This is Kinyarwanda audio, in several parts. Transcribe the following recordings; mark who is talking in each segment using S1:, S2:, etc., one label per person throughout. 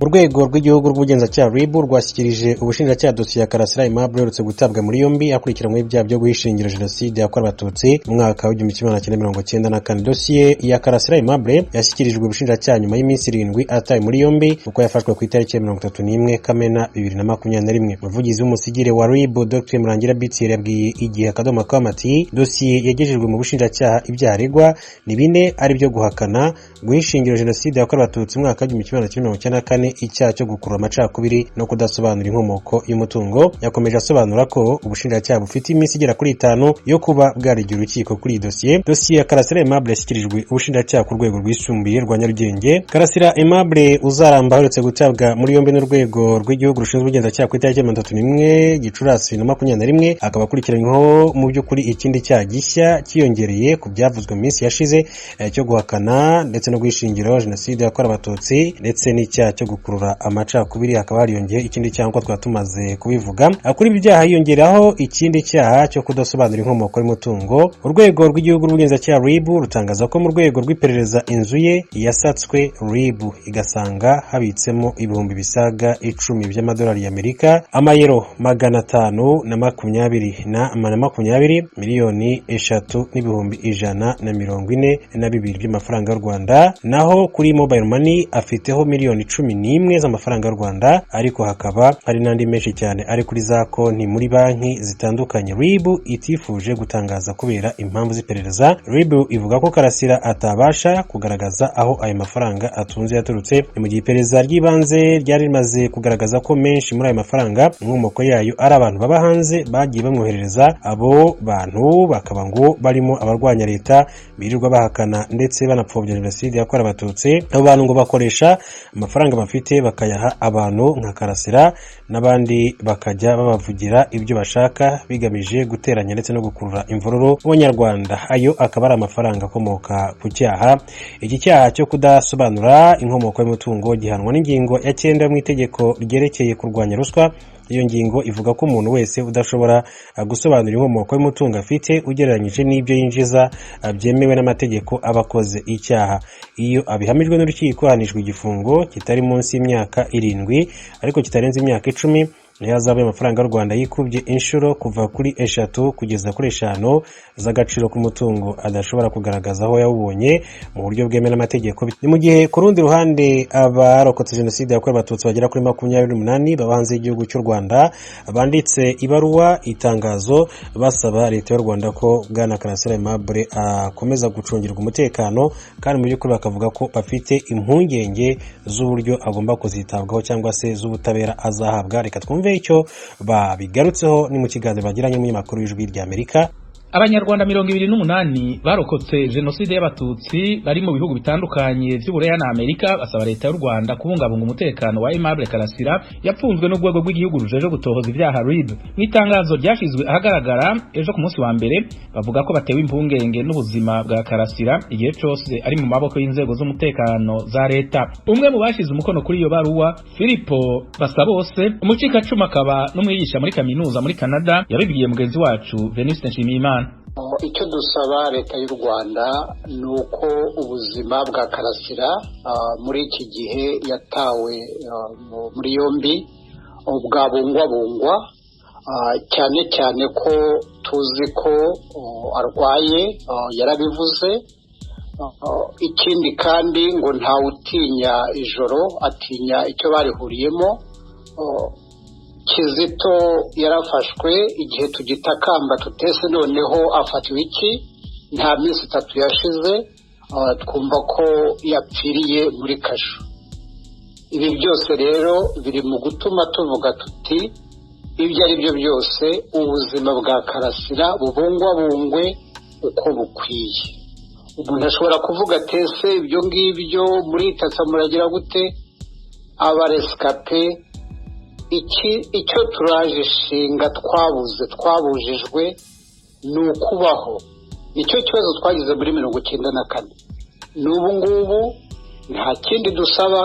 S1: Urwego rw'igihugu rw'ubugenzacyaha RIB rwashyikirije ubushinjacyaha dosiye ya Karasira Aimable uherutse gutabwa muri yombi akurikiranyweho ibyaha byo guhishingira jenoside yakorewe abatutsi mu mwaka w'1994. Dosiye ya Karasira Aimable yashyikirijwe ubushinjacyaha nyuma y'iminsi 7 atawe muri yombi kuko yafashwe ku itariki ya 31 Kamena 2021. Umuvugizi w'umusigire wa RIB Dr Murangira Bitier yabwiye igihe akadomo ati dosiye yagejejwe mu bushinjacyaha ibyaha aregwa ni 4 ari byo guhakana, guhishingira jenoside yakorewe abatutsi mu mwaka w'1994, icyaha cyo gukurura amacakubiri no kudasobanura inkomoko y'umutungo. Yakomeje asobanura ko ubushinjacyaha bufite iminsi igera kuri 5 yo kuba bwarigira urukiko kuri dosiye. Dosiye ya Karasira Aimable yashyikirijwe ubushinjacyaha ku rwego rwisumbuye rwa Nyarugenge. Karasira Aimable uzaramba aherutse gutabwa muri yombi n'urwego rw'igihugu rushinzwe ubugenzacyaha ku itariki ya 31 Gicurasi 2021, akaba akurikiranyweho mu by'ukuri ikindi cyaha gishya cyiyongereye ku byavuzwe mu minsi yashize cyo guhakana ndetse no guhishingira jenoside yakorewe abatutsi ndetse n'icyaha cyo gukurura amacakubiri. Hakaba hariyongeye ikindi cyaha ngo twatumaze kubivuga. Kuri ibi byaha hiyongeraho ikindi cyaha cyo kudasobanura inkomoko y'umutungo. Urwego rw'igihugu rw'ubugenzacyaha RIB rutangaza ko mu rwego rw'iperereza inzu ye yasatswe, RIB igasanga habitsemo ibihumbi bisaga 10 by'amadolari y'Amerika, amayero 520 miliyoni 3 n'ibihumbi 142 by'amafaranga y'u Rwanda. Naho kuri mobile money afiteho miliyoni 11 z'amafaranga y'u Rwanda, ariko hakaba hari n'andi menshi cyane ari kuri za konti muri banki zitandukanye RIB itifuje gutangaza kubera impamvu z'iperereza. RIB ivuga ko Karasira atabasha kugaragaza aho ayo mafaranga atunze yaturutse, mu gihe iperereza ry'ibanze ryari rimaze kugaragaza ko menshi muri ayo mafaranga inkomoko yayo ari abantu baba hanze bagiye bamwoherereza. Abo bantu bakaba ngo barimo abarwanya leta birirwa bahakana ndetse banapfobya jenoside yakorewe abatutsi. Abo bantu ngo bakoresha amafaranga bafite bakayaha abantu nka Karasira n'abandi bakajya babavugira ibyo bashaka bigamije guteranya ndetse no gukurura imvururu mu Banyarwanda. Ayo akaba ari amafaranga akomoka ku cyaha. Iki cyaha cyo kudasobanura inkomoko y'umutungo gihanwa n'ingingo ya 9 mu itegeko ryerekeye kurwanya ruswa. Iyo ngingo ivuga ko umuntu wese udashobora gusobanura inkomoko y'umutungo afite ugereranyije n'ibyo yinjiza byemewe n'amategeko abakoze icyaha. Iyo abihamijwe n'urukiko ahanishwa igifungo kitari munsi y'imyaka 7 ariko kitarenze imyaka 10 yazabe amafaranga y'u Rwanda yikubye inshuro kuva kuri 3 kugeza kuri 5 z'agaciro k'umutungo adashobora kugaragaza aho yawubonye mu buryo bwemewe n'amategeko. Ni mu gihe ku rundi ruhande abarokotse jenoside yakorewe abatutsi bagera kuri 28 baba hanze y'igihugu cy'u Rwanda banditse ibaruwa itangazo basaba leta y'u Rwanda ko Bwana Karasira Aimable akomeza gucungirwa umutekano, kandi mu by'ukuri bakavuga ko bafite impungenge z'uburyo agomba kuzitabwaho cyangwa se z'ubutabera azahabwa. Reka twumve icyo babigarutseho ni mu kiganiro bagiranye n'umunyamakuru w'Ijwi ry'Amerika.
S2: Abanyarwanda 28 barokotse jenoside y'abatutsi bari mu bihugu bitandukanye by'Ubureya na Amerika basaba leta y'u Rwanda kubungabunga umutekano wa Aimable Karasira yapfunzwe n'urwego rw'igihugu rujeje gutohoza ibyaha RIB. N'itangazo ryashizwe ahagaragara ejo ku munsi wa mbere bavuga ko batewe impungenge n'ubuzima bwa Karasira igihe cyose ari mu maboko y'inzego z'umutekano za leta. Umwe mu bashize umukono kuri iyo baruwa, Filipo Basabose, umucikacumu akaba n'umwigisha muri kaminuza muri Canada, yabibwiye mugenzi wacu Venuste Nshimiyimana.
S3: Icyo dusaba leta y'u Rwanda ni uko ubuzima bwa Karasira muri iki gihe yatawe muri yombi bwabungwabungwa, cyane cyane ko tuzi ko arwaye, yarabivuze. Ikindi kandi ngo ntawutinya ijoro atinya icyo barihuriyemo. Kizito yarafashwe igihe tugitakamba tutese noneho afatiwe iki, nta minsi 3 yashize twumva ko yapfiriye muri kasho. Ibi byose rero biri mu gutuma tuvuga tuti ibyo ari byo byose ubuzima bwa Karasira bubungwabungwe uko bukwiye. Umuntu ashobora kuvuga tese ibyo ngibyo muri Tatsa muragira gute abarescape icyo turaje shinga twabujijwe ni ukubaho. Nicyo kibazo twagize muri 1994. N'ubu ngubu nta kindi dusaba,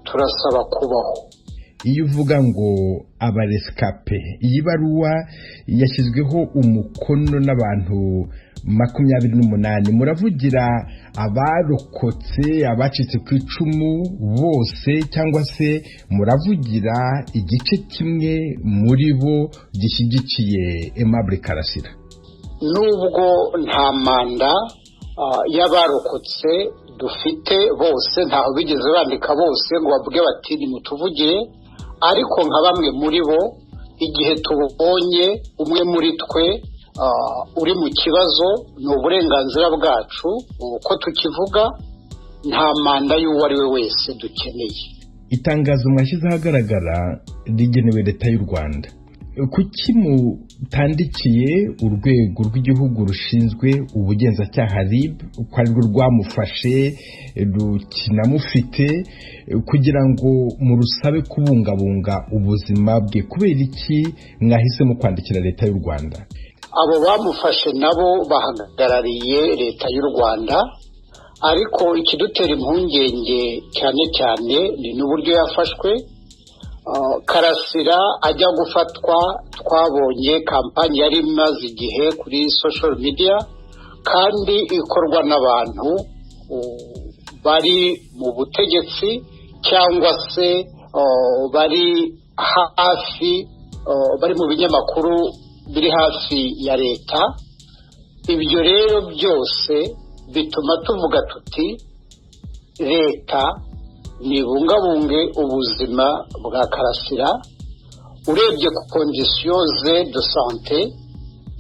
S3: turasaba kubaho.
S4: iyo uvuga ngo abarescape, iyi baruwa yashyizweho umukono n'abantu 28, muravugira abarokotse, abacitse ku icumu bose, cyangwa se muravugira igice kimwe muri bo gishyigikiye Aimable Karasira?
S3: Nubwo nta manda y'abarokotse dufite bose, ntaho bigeze bandika bose ngo bavuge bati nimutuvugire, ariko nka bamwe muri bo igihe tubonye umwe muri twe uri mu kibazo, ni uburenganzira bwacu uko tukivuga, nta manda y'uwo ari we wese dukeneye.
S4: Itangazo mwashyize ahagaragara rigenewe leta y'u Rwanda, kuki mutandikiye urwego rw'igihugu rushinzwe ubugenzacyaha RIB ko arirwo rwamufashe rukinamufite, kugira ngo murusabe kubungabunga ubuzima bwe? Kubera iki mwahisemo kwandikira leta y'u Rwanda?
S3: Abo bamufashe nabo bahagarariye leta y'u Rwanda, ariko ikidutera impungenge cyane cyane ni n'uburyo yafashwe. Karasira ajya gufatwa, twabonye kampani yari imaze igihe kuri social media kandi ikorwa n'abantu bari mu butegetsi cyangwa se bari hafi, bari mu binyamakuru biri hafi ya leta. Ibyo rero byose bituma tuvuga tuti leta nibungabunge ubuzima bwa Karasira. Urebye ku conditions de santé,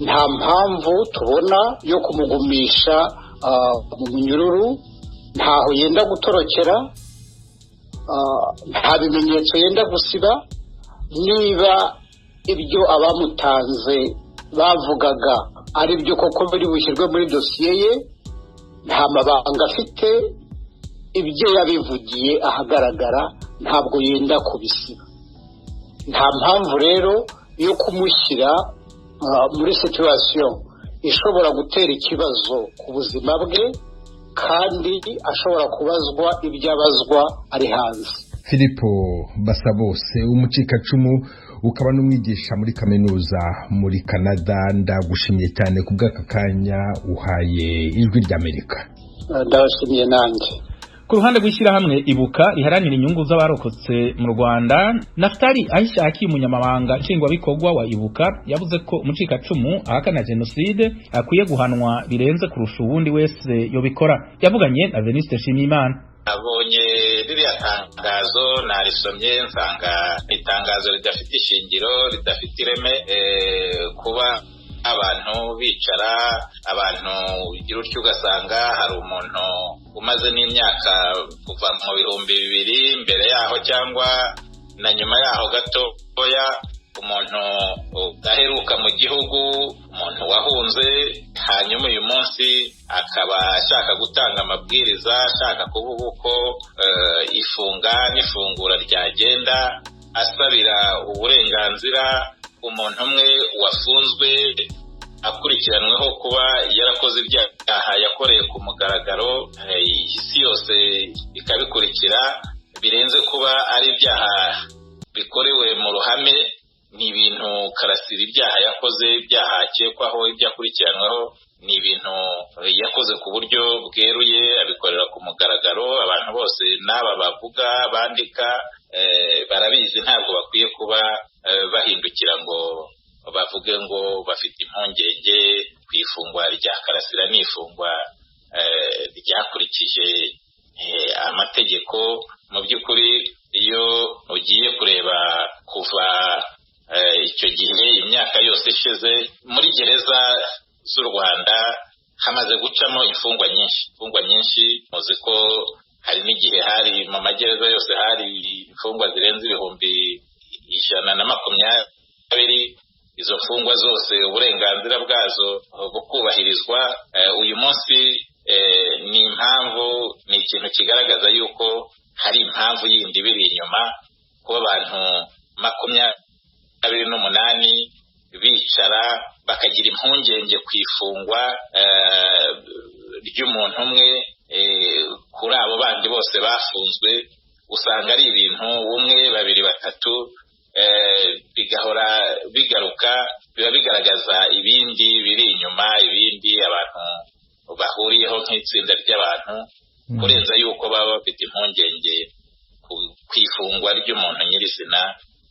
S3: nta mpamvu tubona yo kumugumisha mu munyururu, ntaho yenda gutorokera, nta bimenyetso yenda gusiba. Niba ibyo abamutanze bavugaga ari byo koko biri bushyirwe muri dosiye ye, nta mabanga afite, ibyo yabivugiye ahagaragara ntabwo yenda kubisiba. Nta mpamvu rero yo kumushyira muri situation ishobora gutera ikibazo ku buzima bwe, kandi ashobora kubazwa ibyo abazwa ari hanze.
S4: Filipo Basabose, umucikacumu ukaba n'umwigisha muri kaminuza muri Canada, ndagushimiye cyane ku bw'aka kanya uhaye Ijwi ry'Amerika.
S3: Ndabashimiye nanjye.
S2: Ku ruhande rw'ishyirahamwe Ibuka riharanira inyungu z'abarokotse mu Rwanda, Naftali Aishaki, umunyamabanga nshingwabikorwa wa Ibuka, yavuze ko umucikacumu ahakana jenoside akwiye guhanwa birenze kurusha uwundi wese yobikora. Yavuganye na Veniste Nshimiyimana.
S5: Abonye ririya tangazo narisomye nsanga itangazo ridafite ishingiro, ridafite ireme, kuba abantu bicara, abantu ugira utyo ugasanga hari umuntu umaze n'imyaka kuva mu 2000 mbere yaho cyangwa na nyuma yaho gatoya, umuntu udaheruka mu gihugu, umuntu wahunze, hanyuma uyu munsi akaba ashaka gutanga amabwiriza, ashaka kuvuga uko ifunga n'ifungura ryagenda, asabira uburenganzira umuntu umwe wafunzwe akurikiranweho kuba yarakoze ibyaha yakoreye ku mugaragaro, isi yose ikabikurikira, birenze kuba ari ibyaha bikorewe mu ruhame. Ni ibintu Karasira ibyaha yakoze, ibyaha akekwaho, ibyo akurikiranweho, ni ibintu yakoze ku buryo bweruye, abikorera ku mugaragaro. Abantu bose n'aba bavuga bandika barabizi, ntabwo bakwiye kuba bahindukira ngo bavuge ngo bafite impungenge ku ifungwa rya Karasira n'ifungwa ryakurikije amategeko. Mu by'ukuri iyo ugiye kureba kuva icyo gihe, imyaka yose ishize, muri gereza z'u Rwanda hamaze gucamo imfungwa nyinshi. Muzi ko hari n'igihe hari mu magereza yose hari imfungwa zirenze 120. Izo mfungwa zose uburenganzira bwazo bukubahirizwa. Uyu munsi ni impamvu, ni ikintu kigaragaza yuko hari impamvu yindi biri inyuma, kuba abantu 28 bicara bakagira impungenge ku ifungwa ry'umuntu umwe kuri abo bandi bose bafunzwe. usanga ari ibintu umwe babiri batatu bigahora bigaruka, biba bigaragaza ibindi biri inyuma, ibindi abantu bahuriyeho nk'itsinda ry'abantu, kurenza yuko baba bafite impungenge ku ifungwa ry'umuntu nyirizina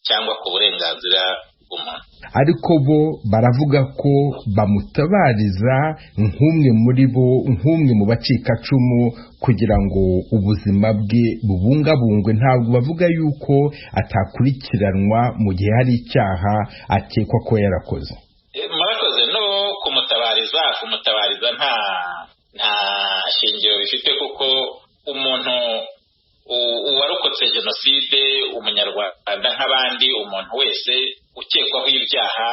S5: cyangwa ku burenganzira bw'umuntu.
S4: Ariko bo baravuga ko bamutabariza nk'umwe muri bo, nk'umwe mu bacikacumu, kugira ngo ubuzima bwe bubungabungwe. Ntabwo bavuga yuko atakurikiranwa mu gihe hari icyaha akekwa ko yarakoze.
S5: Murakoze. No kumutabariza nta shingiro bifite, kuko umuntu uwarokotse jenoside, umunyarwanda nk'abandi, umuntu wese ukekwaho ibyaha,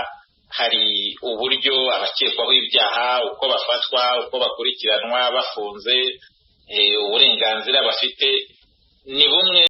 S5: hari uburyo abakekwaho ibyaha uko bafatwa, uko bakurikiranwa bafunze, uburenganzira bafite ni bumwe